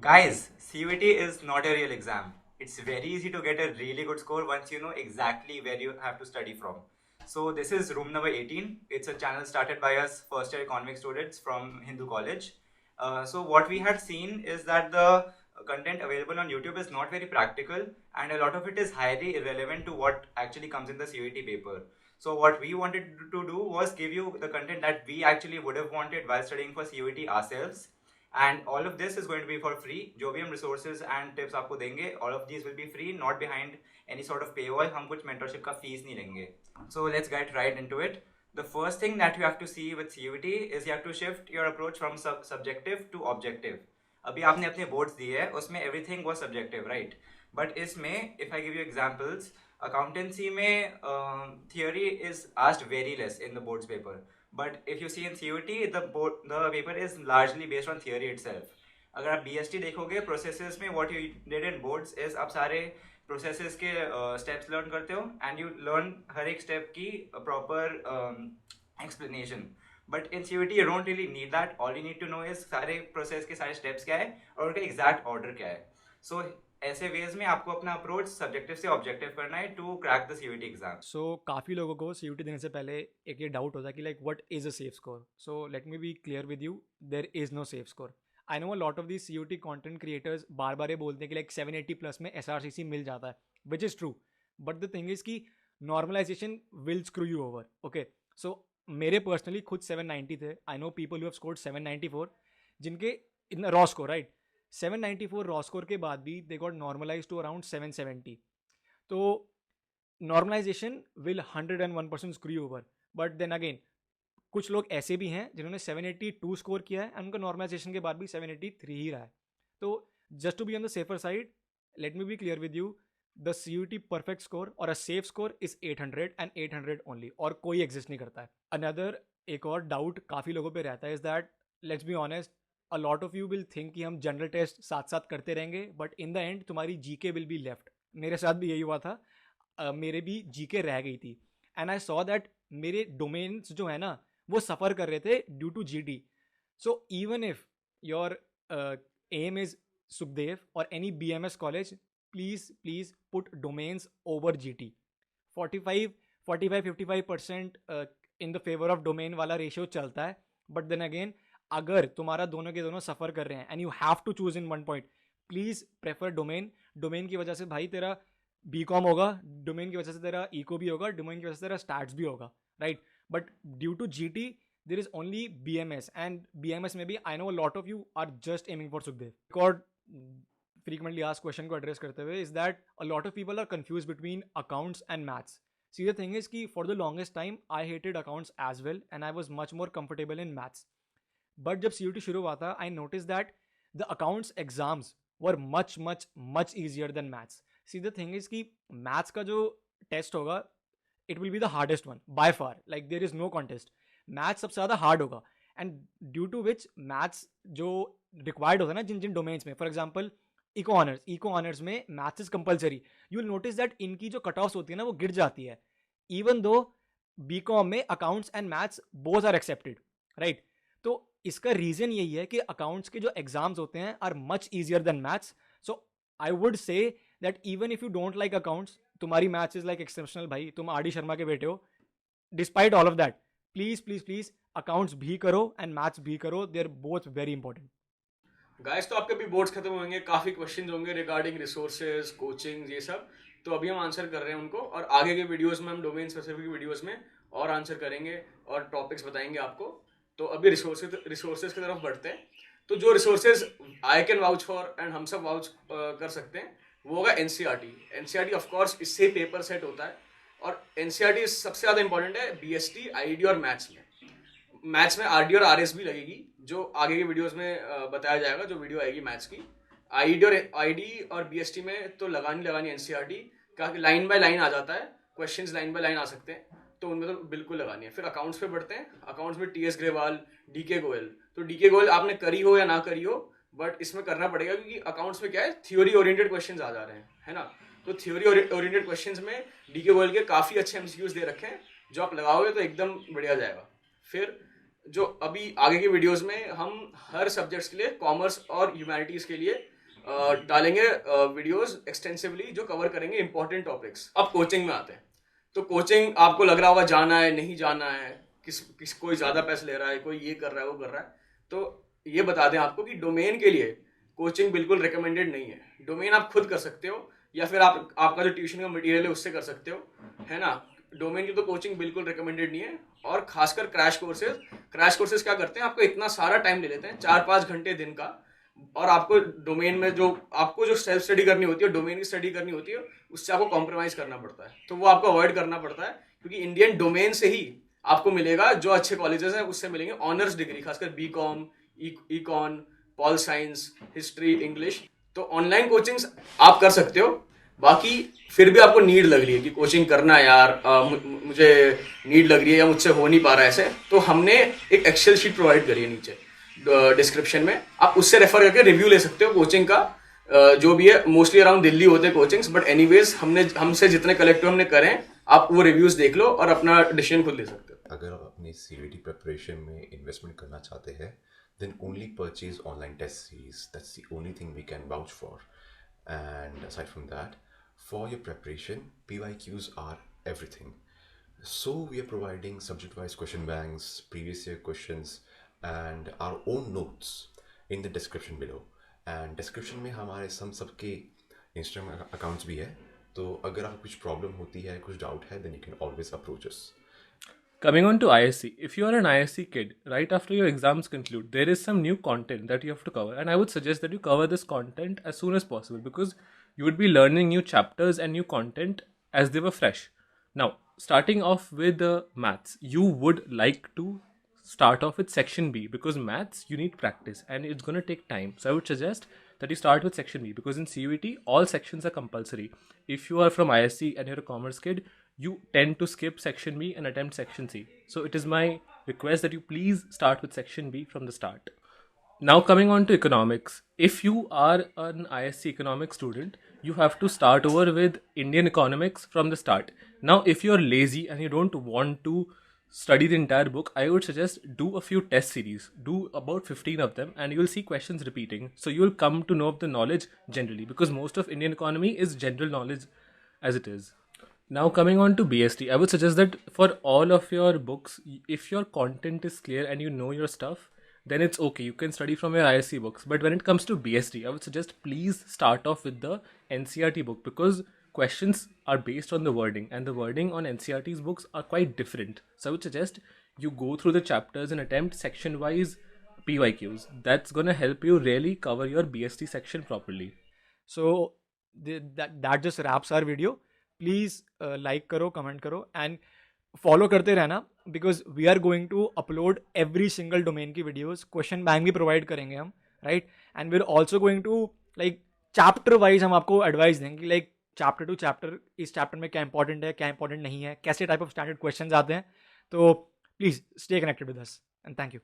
Guys, CUET is not a real exam. It's very easy to get a really good score once you know exactly where you have to study from. So, this is room number 18. It's a channel started by us first year economic students from Hindu College. What we had seen is that the content available on YouTube is not very practical, and a lot of it is highly irrelevant to what actually comes in the CUET paper. So, what we wanted to do was give you the content that we actually would have wanted while studying for CUET ourselves, and all of this is going to be for free. जो भी हम resources and tips आपको देंगे, all of these will be free, not behind any sort of paywall. हम कुछ mentorship का fees नहीं लेंगे. So let's get right into it. The first thing that you have to see with CUET is you have to shift your approach from subjective to objective. अभी आपने अपने boards दिए हैं, उसमें everything was subjective, right? But इसमें if I give you examples, accountancy में theory is asked very less in the boards paper. But if you see in CUET, the paper is largely based on theory itself. अगर आप BST देखोगे processes में what you did in boards is आप सारे processes के steps learn करते हो and you learn हर एक स्टेप की proper explanation. But in CUET you don't really need that. All you need to know is सारे प्रोसेस के सारे स्टेप्स क्या है और उनका एग्जैक्ट ऑर्डर क्या है. सो ऐसे वेज में आपको अपना अप्रोच सब्जेक्टिव से ऑब्जेक्टिव करना है to crack the CUET exam. So काफ़ी लोगों को सी देने से पहले एक ये डाउट होता है कि like what is a safe score. So let me be clear with you, there is no safe score. I know a lot of this CUET content creators बार बार ये बोलते हैं कि लाइक 780 प्लस में SRCC मिल जाता है, which is true. But the thing is कि normalisation will screw you over. Okay, so मेरे पर्सनली खुद 790 थे. I know people who have scored 794 जिनके in raw score, right. 794 raw score के बाद भी they got normalise to around 770. तो normalisation will 101% screw over. But then again कुछ लोग ऐसे भी हैं जिन्होंने 782 स्कोर किया है एंड उनका नॉर्मलाइजेशन के बाद भी 783 ही रहा है. तो just to be on the safer side, let me be clear with you, the CUET perfect score और a safe score is 800 and 800 only, और कोई एग्जिस्ट नहीं करता है. अनदर एक और डाउट काफ़ी लोगों पे रहता है is that, let's be honest, a lot of you will think कि हम जनरल टेस्ट साथ साथ करते रहेंगे बट इन द एंड तुम्हारी GK विल बी लेफ्ट. मेरे साथ भी यही हुआ था. मेरे भी GK रह गई थी एंड आई सॉ दैट मेरे डोमेन्स जो है ना वो सफ़र कर रहे थे due to GT. So even if your aim is Sukhdev और any BMS college, please put domains over GT. 45 in the favour of domain वाला रेशियो चलता है. बट देन अगेन अगर तुम्हारा दोनों के दोनों सफ़र कर रहे हैं and you have to choose in one point, please prefer domain. Domain की वजह से भाई तेरा BCom होगा, डोमेन की वजह से तेरा इको भी होगा, डोमेन की वजह से तेरा स्टैट्स भी होगा, right. But due to GT there is only BMS, and BMS में भी I know lot of you are just aiming for Sukhdev. Record frequently ask question को एड्रेस करते हुए is that a lot of people are confuse between accounts and maths. See the thing is कि for the longest time I hated accounts as well and I was much more comfortable in maths. But जब CUET शुरू हुआ था I notice that the accounts exams were much much much easier than maths. See the thing is कि maths का जो test होगा it will be the hardest one by far, like there is no contest. Maths सबसे ज़्यादा hard होगा and due to which maths जो required होता है ना जिन जिन डोमेन्स में, फॉर एग्जाम्पल इको ऑनर्स में maths is compulsory. You will notice that इनकी जो कट ऑफ्स होती है ना वो गिर जाती है. इवन दो BCom में accounts and maths both are accepted, right. तो इसका रीजन यही है कि अकाउंट्स के जो एग्जाम्स होते हैं are much easier than maths. So I would say that even if you don't like accounts, तुम्हारी मैथ्स इज लाइक एक्सेप्शनल भाई, तुम RD शर्मा के बेटे हो. Despite all of that, please please please accounts भी करो एंड मैथ्स भी करो, they are both very important. Guys, तो आपके भी बोर्ड्स खत्म होंगे, काफ़ी क्वेश्चंस होंगे रिगार्डिंग रिसोर्सेज, कोचिंग, ये सब. तो अभी हम आंसर कर रहे हैं उनको, और आगे के वीडियोस में हम डोमेन स्पेसिफिक वीडियोस में और आंसर करेंगे और टॉपिक्स बताएंगे आपको. तो अभी रिसोर्सेज की तरफ बढ़ते हैं. तो जो resources I can vouch for and हम सब वाउच कर सकते हैं वो होगा NCERT. NCERT ऑफकोर्स इससे पेपर सेट होता है, और NCERT सबसे ज़्यादा इंपॉर्टेंट है BST, IED और मैथ्स में. मैथ्स में RD और RS भी लगेगी, जो आगे के वीडियोस में बताया जाएगा, जो वीडियो आएगी मैथ्स की. IED और BST में तो लगानी NCERT का, लाइन बाय लाइन आ जाता है, क्वेश्चंस लाइन बाय लाइन आ सकते हैं, तो उनमें तो बिल्कुल लगानी है. फिर अकाउंट्स पे बढ़ते हैं. अकाउंट्स में TS ग्रेवाल, DK गोयल. तो DK गोयल आपने करी हो या ना करी हो, बट इसमें करना पड़ेगा, क्योंकि अकाउंट्स में क्या है, थ्योरी ओरिएंटेड क्वेश्चंस आ जा रहे हैं, है ना. तो थ्योरी ओरिएंटेड क्वेश्चंस में DK गोयल के काफ़ी अच्छे MCQs दे रखे हैं, जो आप लगाओगे तो एकदम बढ़िया जाएगा. फिर जो अभी आगे की वीडियोस में हम हर सब्जेक्ट्स के लिए, कॉमर्स और ह्यूमैनिटीज के लिए डालेंगे वीडियोस एक्सटेंसिवली जो कवर करेंगे इंपॉर्टेंट टॉपिक्स। अब कोचिंग में आते हैं, तो कोचिंग आपको लग रहा होगा जाना है नहीं जाना है, किस कोई ज़्यादा पैसे ले रहा है, कोई ये कर रहा है वो कर रहा है। तो ये बता दें आपको कि डोमेन के लिए कोचिंग बिल्कुल रिकमेंडेड नहीं है। डोमेन आप खुद कर सकते हो या फिर आपका जो ट्यूशन का मटेरियल है उससे कर सकते हो, है ना। डोमेन की तो कोचिंग बिल्कुल रिकमेंडेड नहीं है। और खासकर क्रैश कोर्सेज क्या करते हैं, आपको इतना सारा टाइम ले लेते हैं, 4-5 घंटे दिन का, और आपको डोमेन में आपको जो सेल्फ स्टडी करनी होती है, डोमेन की स्टडी करनी होती है, उससे आपको कॉम्प्रोमाइज करना पड़ता है। तो वो आपको अवॉइड करना पड़ता है, क्योंकि इंडियन डोमेन से ही आपको मिलेगा, जो अच्छे कॉलेजेस हैं उससे मिलेंगे ऑनर्स डिग्री, खासकर B Com, econ, pol science, history, English. तो ऑनलाइन कोचिंग्स आप कर सकते हो। बाकी फिर भी आपको नीड लग रही है कि कोचिंग करना है यार, मुझे नीड लग रही है या मुझसे हो नहीं पा रहा है ऐसे, तो हमने एक एक्सेल शीट प्रोवाइड करी है नीचे डिस्क्रिप्शन में, आप उससे रेफर करके रिव्यू ले सकते हो कोचिंग का। जो भी है मोस्टली अराउंड दिल्ली होते हैं कोचिंग्स, बट एनीवेज हमसे जितने कलेक्टिव हमने करें, आप वो रिव्यूज देख लो और अपना डिसीजन खुद ले सकते हो। अगर आप अपनी CVT प्रिपरेशन में इन्वेस्टमेंट करना चाहते हैं, then only purchase online test series. That's the only thing we can vouch for. And aside from that, for your preparation, PYQs are everything. So we are providing subject-wise question banks, previous year questions, and our own notes in the description below. And description में हमारे सबके Instagram accounts भी है, तो अगर आपको कुछ problem होती है, कुछ डाउट है, then you can always approach us. Coming on to ISC, if you are an ISC kid, right after your exams conclude, there is some new content that you have to cover. And I would suggest that you cover this content as soon as possible, because you would be learning new chapters and new content as they were fresh. Now, starting off with maths, you would like to start off with section B, because maths you need practice and it's going to take time. So I would suggest that you start with section B, because in CUET all sections are compulsory. If you are from ISC and you're a commerce kid, you tend to skip section B and attempt section C. So it is my request that you please start with section B from the start. Now coming on to economics, if you are an ISC economics student, you have to start over with Indian economics from the start. Now if you are lazy and you don't want to study the entire book, I would suggest do a few test series. Do about 15 of them and you will see questions repeating. So you will come to know of the knowledge generally, because most of Indian economy is general knowledge as it is. Now coming on to BST, I would suggest that for all of your books, if your content is clear and you know your stuff, then it's okay. You can study from your ISC books. But when it comes to BST, I would suggest please start off with the NCERT book, because questions are based on the wording, and the wording on NCERT's books are quite different. So I would suggest you go through the chapters and attempt section-wise PYQs. That's gonna help you really cover your BST section properly. So that just wraps our video. Please like करो, comment करो and follow करते रहना, because we are going to upload every single domain की videos. Question bank भी provide करेंगे हम, right? And we're also going to like chapter wise हम आपको advice देंगे, like chapter to chapter, इस chapter में क्या important है, क्या important नहीं है, कैसे type of standard questions आते हैं. तो please stay connected with us and thank you.